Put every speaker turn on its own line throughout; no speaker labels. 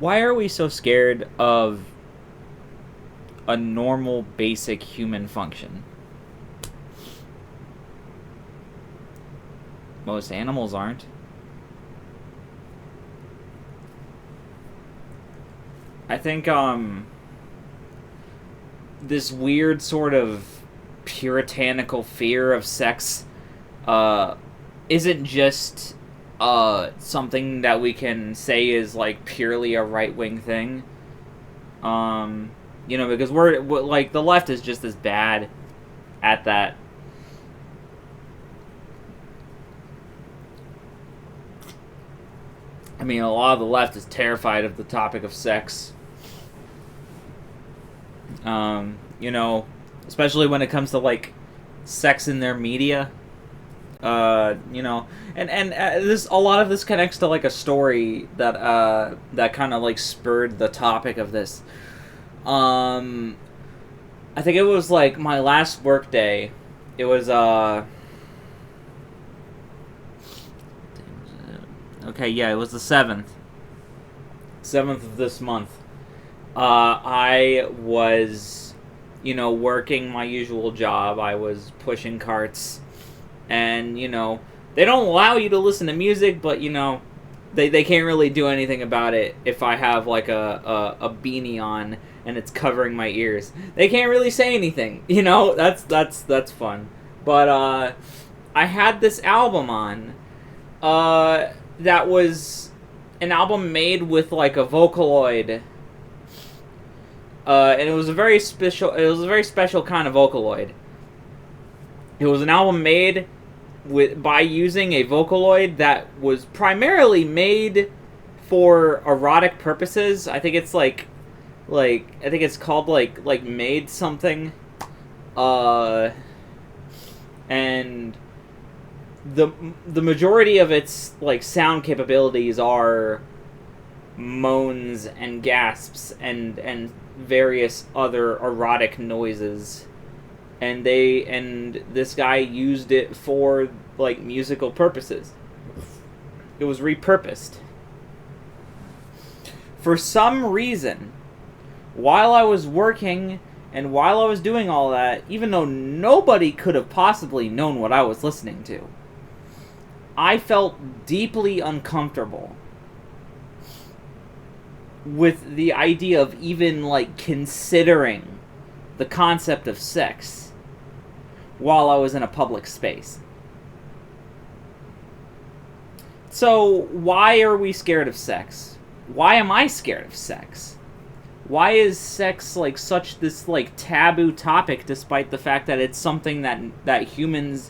Why are we so scared of a normal, basic human function? Most animals aren't. I think, this weird sort of puritanical fear of sex, isn't just, something that we can say is, like, purely a right-wing thing. Because we're like, the left is just as bad at that. I mean, a lot of the left is terrified of the topic of sex. Especially when it comes to, like, sex in their media. And this, a lot of this connects to, like, a story that kind of, like, spurred the topic of this. I think it was, like, my last work day. It was, okay, yeah, it was the 7th. 7th of this month. I was, working my usual job. I was pushing carts. And, they don't allow you to listen to music, but, they can't really do anything about it if I have, like, a beanie on and it's covering my ears. They can't really say anything, that's fun. But, I had this album on, that was an album made with, like, a Vocaloid. And it was a very special kind of Vocaloid. It was an album made by using a Vocaloid that was primarily made for erotic purposes. I think it's I think it's called like Made Something. And the majority of its, like, sound capabilities are moans and gasps and various other erotic noises. And this guy used it for, like, musical purposes. It was repurposed. For some reason, while I was working and while I was doing all that, even though nobody could have possibly known what I was listening to, I felt deeply uncomfortable with the idea of even, like, considering the concept of sex while I was in a public space. So, why are we scared of sex? Why am I scared of sex? Why is sex, like, such this, like, taboo topic, despite the fact that it's something that humans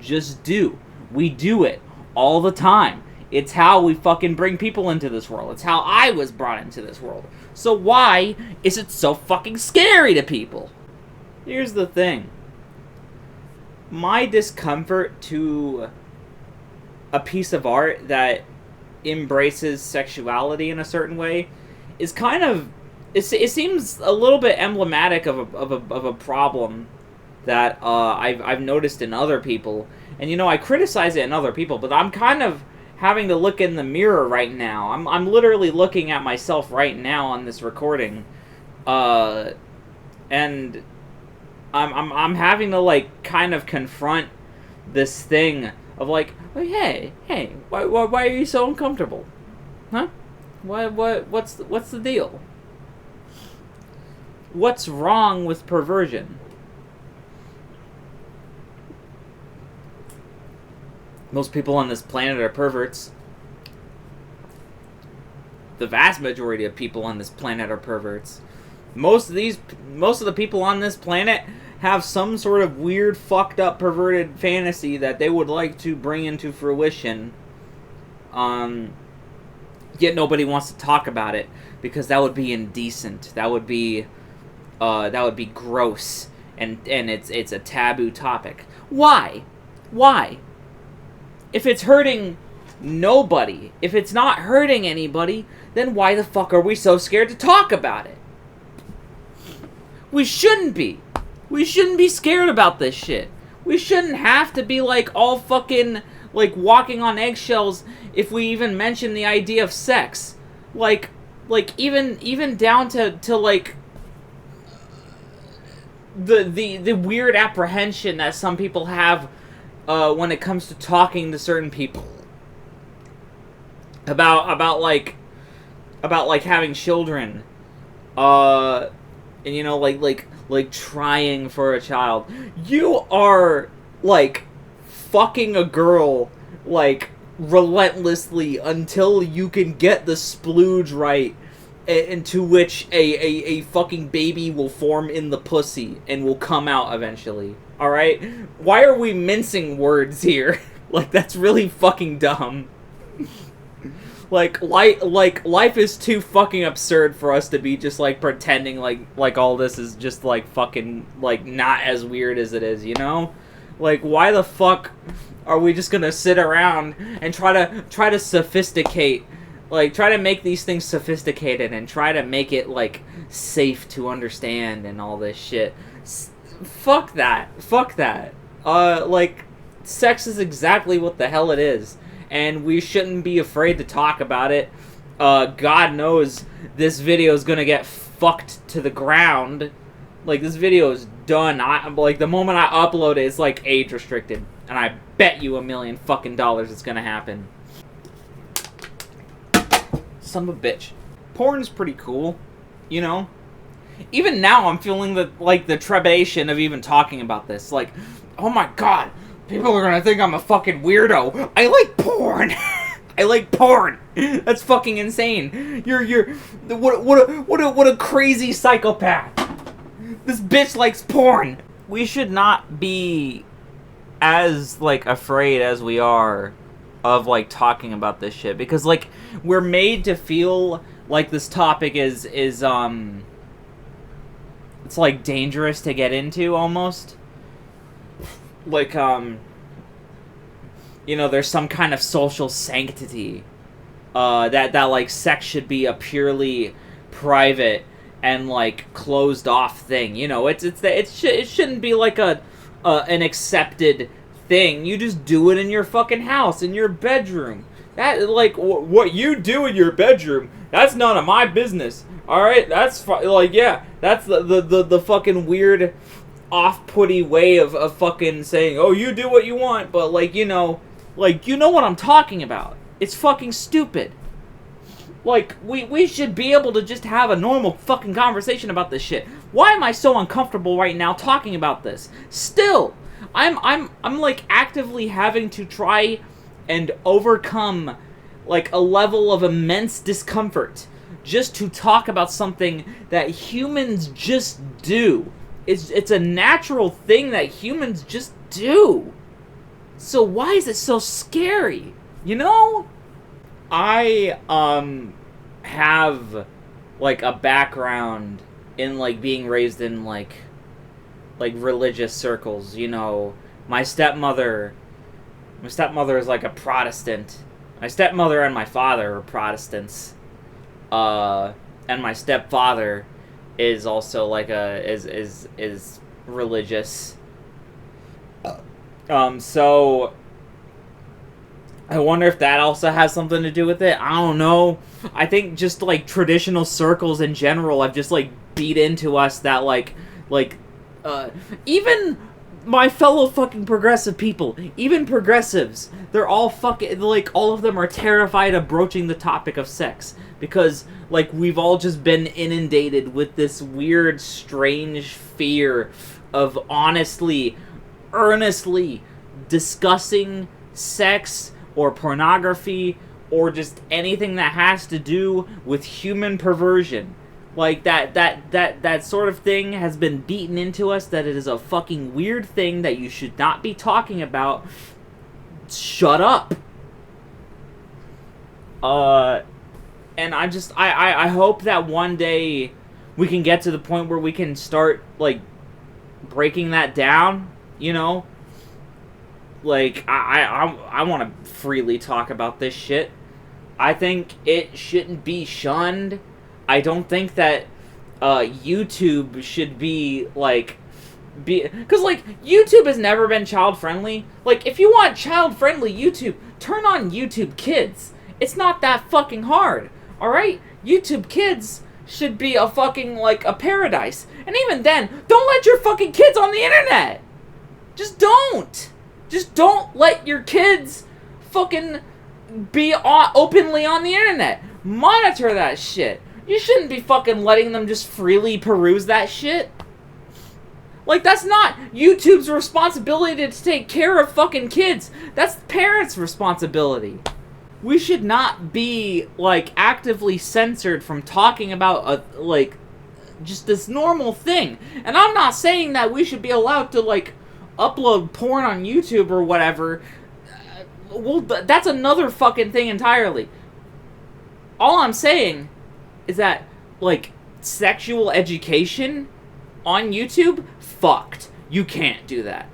just do? We do it all the time. It's how we fucking bring people into this world. It's how I was brought into this world. So why is it so fucking scary to people? Here's the thing. My discomfort to a piece of art that embraces sexuality in a certain way is kind of... It seems a little bit emblematic of a problem that I've noticed in other people. And, I criticize it in other people, but I'm kind of having to look in the mirror right now. I'm literally looking at myself right now on this recording, and I'm having to, like, kind of confront this thing of, like, oh, hey, why are you so uncomfortable, huh? What's the deal? What's wrong with perversion? Most people on this planet are perverts. The vast majority of people on this planet are perverts. Most of the people on this planet have some sort of weird, fucked up, perverted fantasy that they would like to bring into fruition. Yet nobody wants to talk about it because that would be indecent. That would be gross, and it's a taboo topic. Why? If it's hurting nobody, if it's not hurting anybody, then why the fuck are we so scared to talk about it? We shouldn't be. We shouldn't be scared about this shit. We shouldn't have to be, like, all fucking, like, walking on eggshells if we even mention the idea of sex. Like, like even down to like the weird apprehension that some people have when it comes to talking to certain people about like having children, and you know, like trying for a child. You are like fucking a girl like relentlessly until you can get the splooge right, into which a fucking baby will form in the pussy and will come out eventually. Alright? Why are we mincing words here? Like, that's really fucking dumb. Like life is too fucking absurd for us to be just like pretending like all this is just like fucking like not as weird as it is, you know? Like, why the fuck are we just gonna sit around and try to sophisticate, like try to make these things sophisticated and try to make it like safe to understand and all this shit? Fuck that. Like, sex is exactly what the hell it is, and we shouldn't be afraid to talk about it. God knows this video is gonna get fucked to the ground. Like, this video is done. Like, the moment I upload it, it's like age restricted, and I bet you $1 million fucking dollars it's gonna happen. Son of a bitch. Porn's pretty cool, you know? Even now, I'm feeling the trepidation of even talking about this. Like, oh my god, people are gonna think I'm a fucking weirdo. I like porn. I like porn. That's fucking insane. What a crazy psychopath. This bitch likes porn. We should not be as like afraid as we are of like talking about this shit, because like we're made to feel like this topic is it's like dangerous to get into almost. Like you know, there's some kind of social sanctity that like sex should be a purely private and like closed off thing. You know, it shouldn't be like an accepted thing. You just do it in your fucking house, in your bedroom. That, like, what you do in your bedroom, that's none of my business. All right, that's like, yeah, that's the fucking weird, off-putty way of fucking saying, oh, you do what you want, but like, you know what I'm talking about. It's fucking stupid. Like, we should be able to just have a normal fucking conversation about this shit. Why am I so uncomfortable right now talking about this? Still, I'm like actively having to try and overcome like a level of immense discomfort just to talk about something that humans just do. It's a natural thing that humans just do. So why is it so scary? You know? I have like a background in like being raised in like religious circles, you know. My stepmother is like a Protestant. My stepmother and my father are Protestants. And my stepfather is also like is religious. So I wonder if that also has something to do with it. I don't know. I think just like traditional circles in general have just like beat into us that like even my fellow fucking progressive people, even progressives, they're all fucking, like, all of them are terrified of broaching the topic of sex, because like we've all just been inundated with this weird, strange fear of honestly, earnestly discussing sex or pornography or just anything that has to do with human perversion. Like, that sort of thing has been beaten into us, that it is a fucking weird thing that you should not be talking about. Shut up. And I hope that one day we can get to the point where we can start, like, breaking that down, you know? Like, I want to freely talk about this shit. I think it shouldn't be shunned. I don't think that YouTube should be, like, because, like, YouTube has never been child-friendly. Like, if you want child-friendly YouTube, turn on YouTube Kids. It's not that fucking hard, alright? YouTube Kids should be a fucking, like, a paradise. And even then, don't let your fucking kids on the internet! Just don't! Just don't let your kids fucking be openly on the internet. Monitor that shit. You shouldn't be fucking letting them just freely peruse that shit. Like, that's not YouTube's responsibility to take care of fucking kids. That's parents' responsibility. We should not be, like, actively censored from talking about, just this normal thing. And I'm not saying that we should be allowed to, like, upload porn on YouTube or whatever. Well, that's another fucking thing entirely. All I'm saying is that, like, sexual education on YouTube, fucked. You can't do that.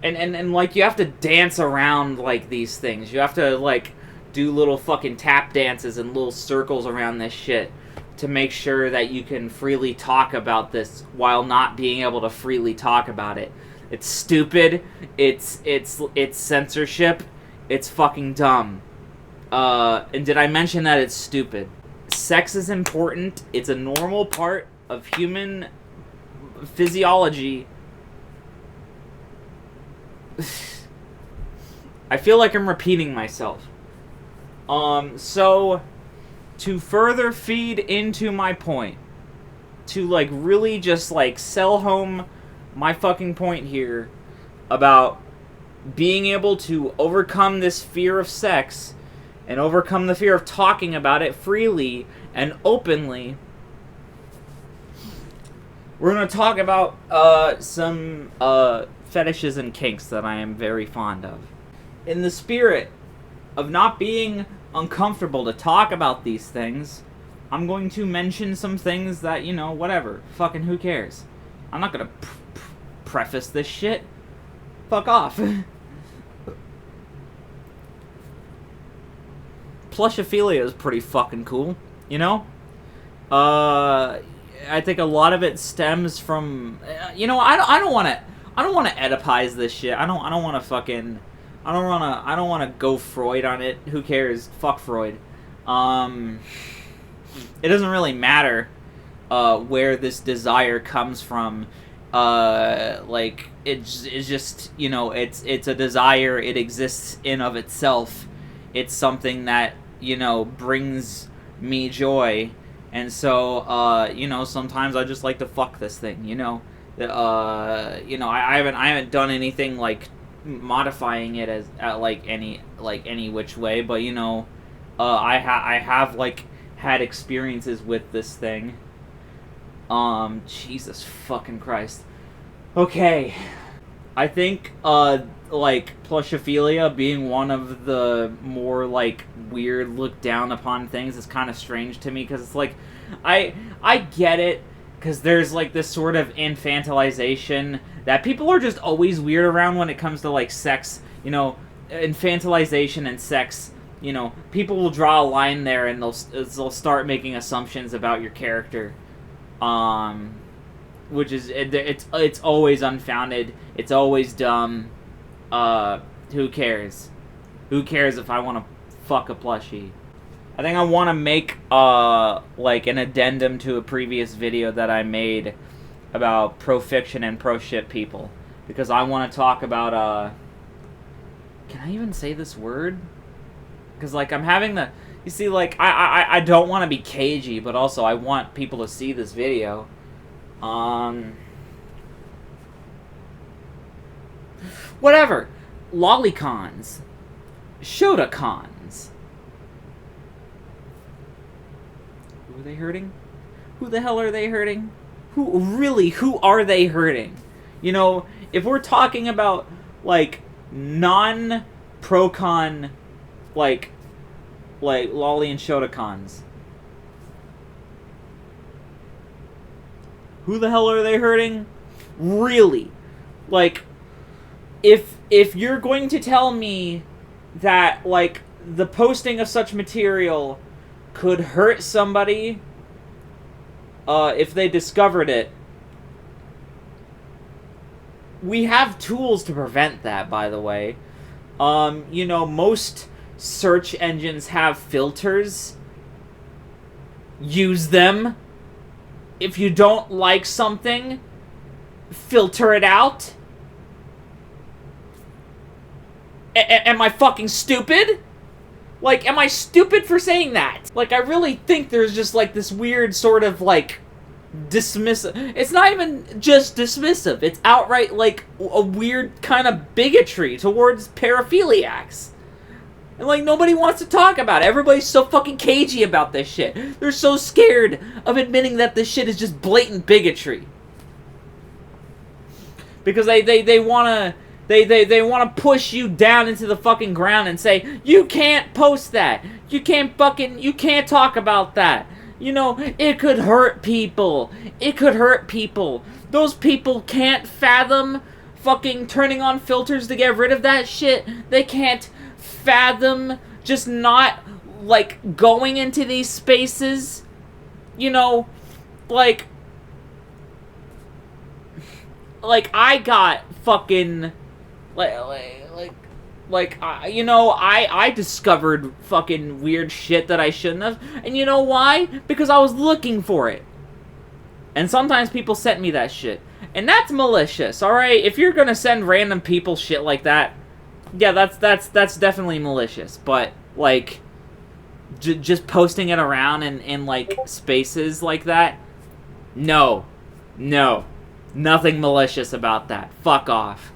And like, you have to dance around, like, these things. You have to, like, do little fucking tap dances and little circles around this shit to make sure that you can freely talk about this while not being able to freely talk about it. It's stupid. It's censorship. It's fucking dumb. And did I mention that it's stupid? Sex is important. It's a normal part of human physiology. I feel like I'm repeating myself. So, to further feed into my point, to, like, really just, like, sell home my fucking point here about being able to overcome this fear of sex and overcome the fear of talking about it freely and openly, we're going to talk about some fetishes and kinks that I am very fond of. In the spirit of not being uncomfortable to talk about these things, I'm going to mention some things that, you know, whatever. Fucking who cares? I'm not going to preface this shit. Fuck off. Plushophilia is pretty fucking cool, you know? I think a lot of it stems from, you know, I don't want to Oedipize this shit. I don't want to fucking, I don't want to go Freud on it. Who cares? Fuck Freud. It doesn't really matter where this desire comes from. Like, it's just, you know, it's a desire. It exists in of itself. It's something that, you know, brings me joy. And so, you know, sometimes I just like to fuck this thing, you know. You know, I haven't done anything like modifying it as like any which way, but, you know, I have like had experiences with this thing. Jesus fucking Christ. Okay. I think, like, plushophilia being one of the more, like, weird, looked down upon things is kind of strange to me, because it's like, I get it, because there's, like, this sort of infantilization that people are just always weird around when it comes to, like, sex, you know, infantilization and sex, you know, people will draw a line there and they'll start making assumptions about your character, which is, it's always unfounded, it's always dumb. Who cares? Who cares if I want to fuck a plushie? I think I want to make, like, an addendum to a previous video that I made about pro-fiction and pro-shit people. Because I want to talk about, can I even say this word? Because, like, I'm having the... You see, like, I don't want to be cagey, but also I want people to see this video. Whatever. Lolicons. Shotacons. Who are they hurting? Who the hell are they hurting? Who are they hurting? You know, if we're talking about, like, non-pro-con, like lolly and shotacons, who the hell are they hurting? Really? Like, if you're going to tell me that, like, the posting of such material could hurt somebody, if they discovered it, we have tools to prevent that, by the way. You know, most search engines have filters use them. If you don't like something, filter it out. Am I fucking stupid? Like, am I stupid for saying that? Like, I really think there's just, like, this weird sort of, like, dismissive... It's not even just dismissive. It's outright, like, a weird kind of bigotry towards paraphiliacs. And, like, nobody wants to talk about it. Everybody's so fucking cagey about this shit. They're so scared of admitting that this shit is just blatant bigotry. Because they wanna... They want to push you down into the fucking ground and say, you can't post that. You can't talk about that. You know, it could hurt people. It could hurt people. Those people can't fathom fucking turning on filters to get rid of that shit. They can't fathom just not, like, going into these spaces. You know, like I got fucking... I discovered fucking weird shit that I shouldn't have. And you know why? Because I was looking for it. And sometimes people sent me that shit. And that's malicious, alright? If you're gonna send random people shit like that, yeah, that's definitely malicious. But, like, just posting it around in like, spaces like that, no. Nothing malicious about that. Fuck off.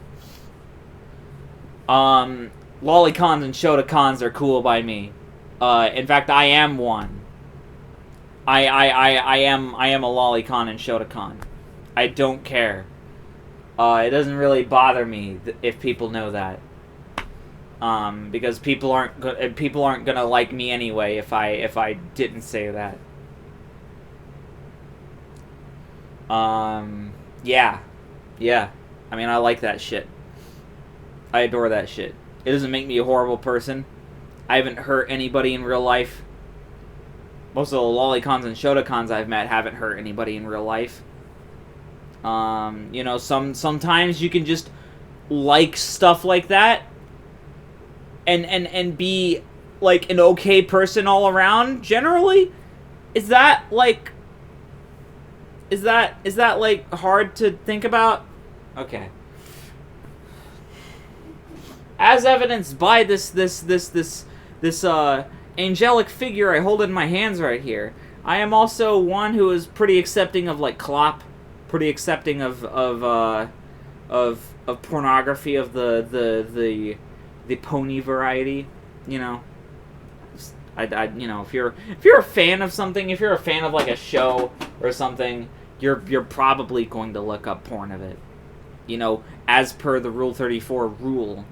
Lolicons and Shotacons are cool by me. In fact, I am one. I am a Lolicon and Shotacon. I don't care. It doesn't really bother me if people know that. Because people aren't gonna like me anyway if I didn't say that. Yeah. I mean, I like that shit. I adore that shit. It doesn't make me a horrible person. I haven't hurt anybody in real life. Most of the Lolicons and Shotacons I've met haven't hurt anybody in real life. You know, sometimes you can just like stuff like that and be like an okay person all around generally. Is that like hard to think about? Okay. As evidenced by this angelic figure I hold in my hands right here, I am also one who is pretty accepting of like clop, pretty accepting of pornography of the pony variety, you know. I you know, if you're a fan of something, if you're a fan of like a show or something, you're probably going to look up porn of it, you know, as per the Rule 34 rule.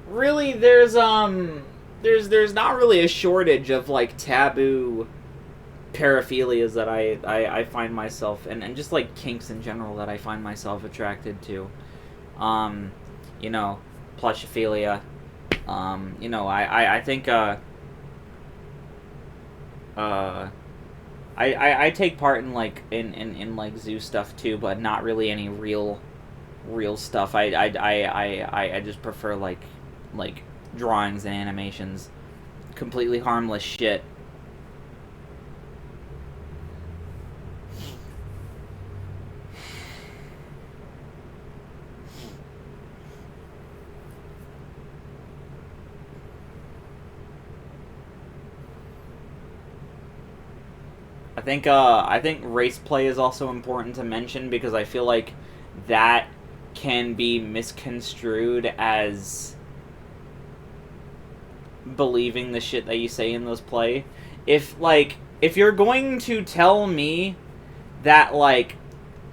Really, there's not really a shortage of like taboo paraphilias that I find myself and just like kinks in general that I find myself attracted to. You know, plushophilia. You know, I think I take part in like in like zoo stuff too, but not really any real stuff. I just prefer like drawings and animations, completely harmless shit. I I think race play is also important to mention because I feel like that can be misconstrued as believing the shit that you say in those play. If you're going to tell me that like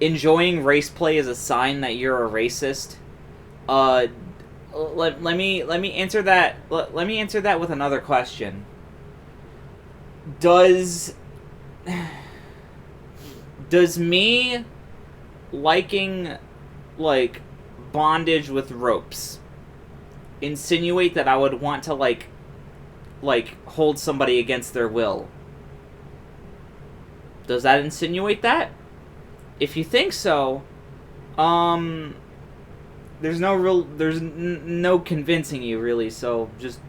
enjoying race play is a sign that you're a racist, let me answer that. Let me answer that with another question. Does me liking like bondage with ropes insinuate that I would want to like hold somebody against their will? Does that insinuate that? If you think so, there's no convincing you really, so just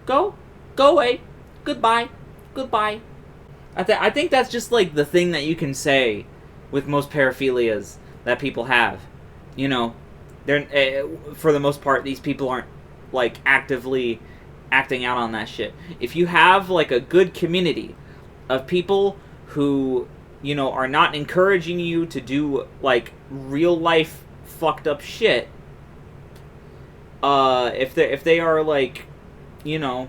go away. Goodbye. I think that's just like the thing that you can say with most paraphilias that people have. You know, they're for the most part these people aren't like actively acting out on that shit. If you have like a good community of people who, you know, are not encouraging you to do like real life fucked up shit, if they are like, you know,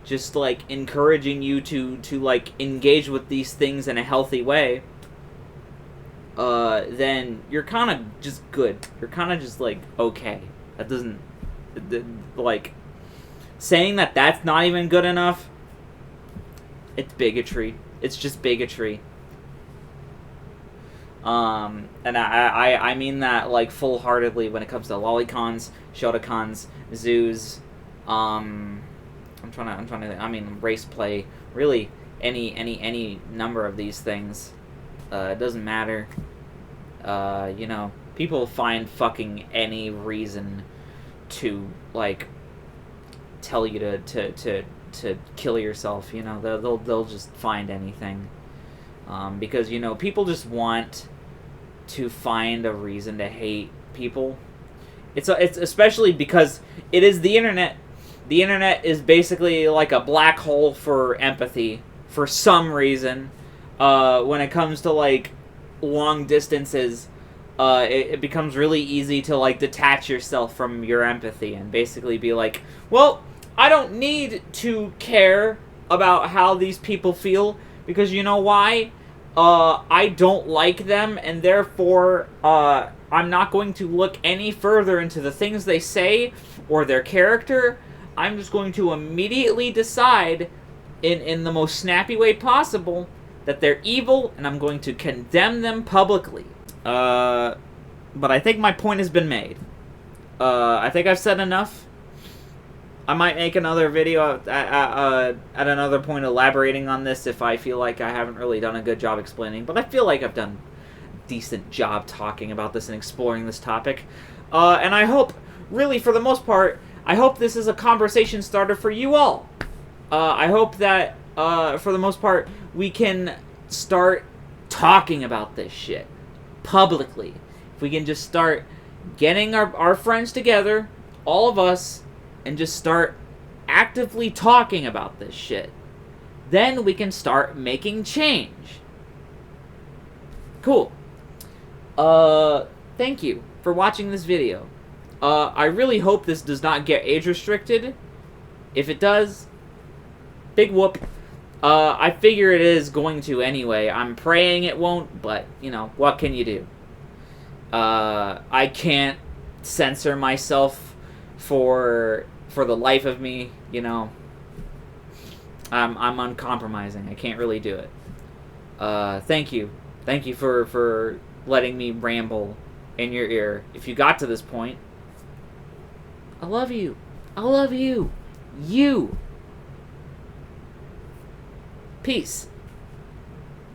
just like encouraging you to like engage with these things in a healthy way, then you're kind of just good. You're kind of just like okay. That doesn't like saying that that's not even good enough. It's bigotry. It's just bigotry. And I mean that like full-heartedly when it comes to lolicons, shotacons, zoos, I'm trying to I mean race play, really any number of these things. It doesn't matter. You know, people find fucking any reason to like tell you to kill yourself. You know, they'll just find anything. Because, you know, people just want to find a reason to hate people. It's especially because it is the internet. The internet is basically like a black hole for empathy for some reason. When it comes to like long distances, it becomes really easy to like detach yourself from your empathy and basically be like, well, I don't need to care about how these people feel because you know why? I don't like them, and therefore, I'm not going to look any further into the things they say or their character. I'm just going to immediately decide, in the most snappy way possible, that they're evil, and I'm going to condemn them publicly. But I think my point has been made. I think I've said enough. I might make another video at another point elaborating on this if I feel like I haven't really done a good job explaining, but I feel like I've done a decent job talking about this and exploring this topic. And I hope, really for the most part, I hope this is a conversation starter for you all. I hope that, for the most part, we can start talking about this shit publicly. If we can just start getting our friends together, all of us, and just start actively talking about this shit, then we can start making change. Cool. Thank you for watching this video. I really hope this does not get age restricted. If it does, big whoop. I figure it is going to anyway. I'm praying it won't, but, you know, what can you do? I can't censor myself for the life of me, you know. I'm uncompromising. I can't really do it. Thank you for letting me ramble in your ear. If you got to this point, I love you. You. Peace.